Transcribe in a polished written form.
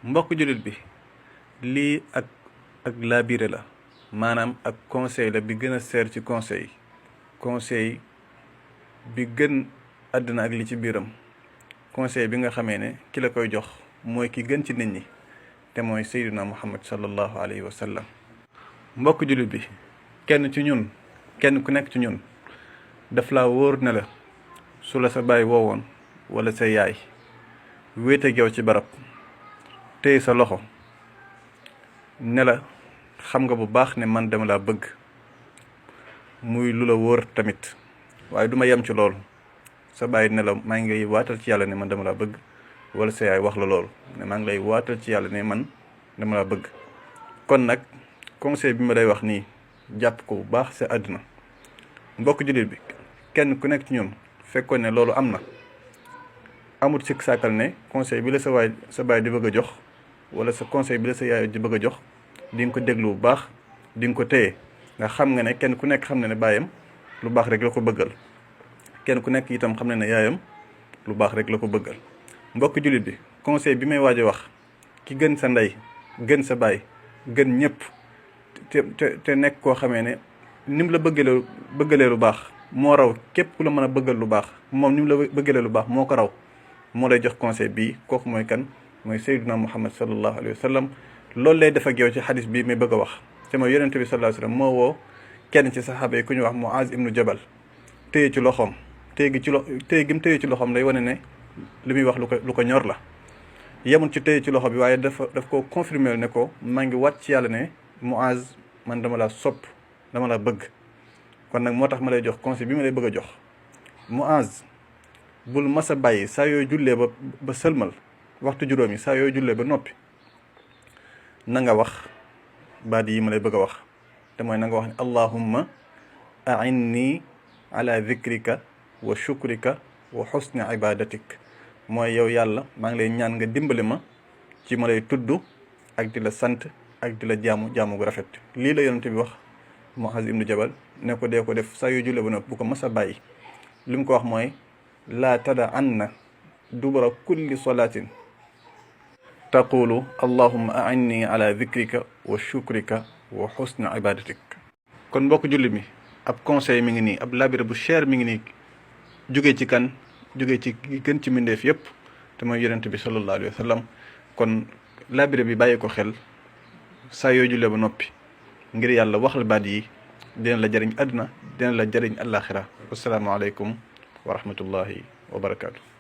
mbokk jullit bi lii ak laabire la maanaam ak conseil la bi gën a seer ci conseil bi gën àddina ak li ci biiram conseil bi nga xamee ne ki la koy jox mooy ki gën ci nit ñi te mooy sayyiduna muhammad sallallahu alayhi wa sallam. mbokk jullit bi kenn ku nekk ci ñun daf laa wóor ne la su la sa baay woowoon wala sa yaay wéet ak yow ci barab téye sa loxo ne la xam nga bu baax ne man dama laa bëgg, muy lu la wóor tamit, waaye duma yem ci loolu. sa baay ne la maa ngi lay waatal ci yàlla ne man dama laa bëgg, wala sa yaay wax la loolu ne maa ngi lay waatal ci yàlla ne man dama laa bëgg. kon nag conseil bi ma lay wax nii jàpp ko bu baax sa àddina. mbokk jullit bi kenn ku nekk ci ñun fekkoon ne loolu am na, amul sikk sàkkal ne conseil bi la sa baay di bëgg a jox wala sa conseil bi la sa yaay di bëgg a jox di nga ko déglu bu baax, di nga ko téye nga xam nga ne kenn ku nekk xam na ne baayam lu baax rek la ko bëggal, kenn ku nekk itam xam na ne yaayam lu baax rek la ko bëggal. mbokk jullit bi conseil bi may waaj a wax ki gën sa ndey gën sa baay gën ñëpp te nekk koo xamee ne nim la bëggalee lu baax moo raw képp ku la mën a bëggal lu baax, moom nim la bëggalee lu baax moo ko raw, moo lay jox conseil bii. kooku mooy kan? mooy sayyiduna muhammad sallallahu alayhi wa sallam. loolu lay def ak yow ci xadis bii may bëgg a wax te mooy yonente bi sallallahu alayhi wa sallam moo woo kenn ci saxaaba yi ku ñu wax Muaz ibnu Jabal, téye ci loxoom. téye gi mu téye ci loxoom lay wane ne li muy wax lu ko ñor la. yemul ci téye ci loxo bi waaye daf ko confirmer ne ko maa ngi wat ci yàlla ne Muaz man dama la sopp, dama la bëgg. kon nag moo tax ma lay jox conseil bi ma lay bëgg a jox. Muaz bul mas a bàyyi saa yooy jullee ba sëlmal waxtu juróom yi, saa yooy jullee ba noppi na nga wax baat yi ma lay bëgg a wax te mooy na nga wax ne allahumma a'inni ala dhikrika wa shukrika wa husni ibadatik. mooy yow yàlla maa ngi lay ñaan nga dimbali ma ci ma lay tudd ak di la sant ak di la jaamu gu rafet. lii la yonente bi wax Muaz ibnu Jabal ne ko dee ko def saa yooy jullee ba noppi bu ko mas a bàyyi. li mu ko wax mooy laa tada anna dubura kulli salatin taqulu allahumma a'inni ala dhikrika wa shukrika wa husni ibadatik. kon mbokk jullit mi ab conseil mi ngi nii, ab labiré bu cher mi ngi nii, jógee ci kan? jógee ci gën ci mbindeef yépp te mooy yonent bi sallallahu alayhi wa sallam. kon labiré bi bàyyi ko xel saa yoo jullee ba noppi ngir yàlla wax la baat yi, dina la jëriñ àdduna, dina la jëriñ àllaaxira. wassalaamu aleykum wa rahmatullahi wa barakaatu.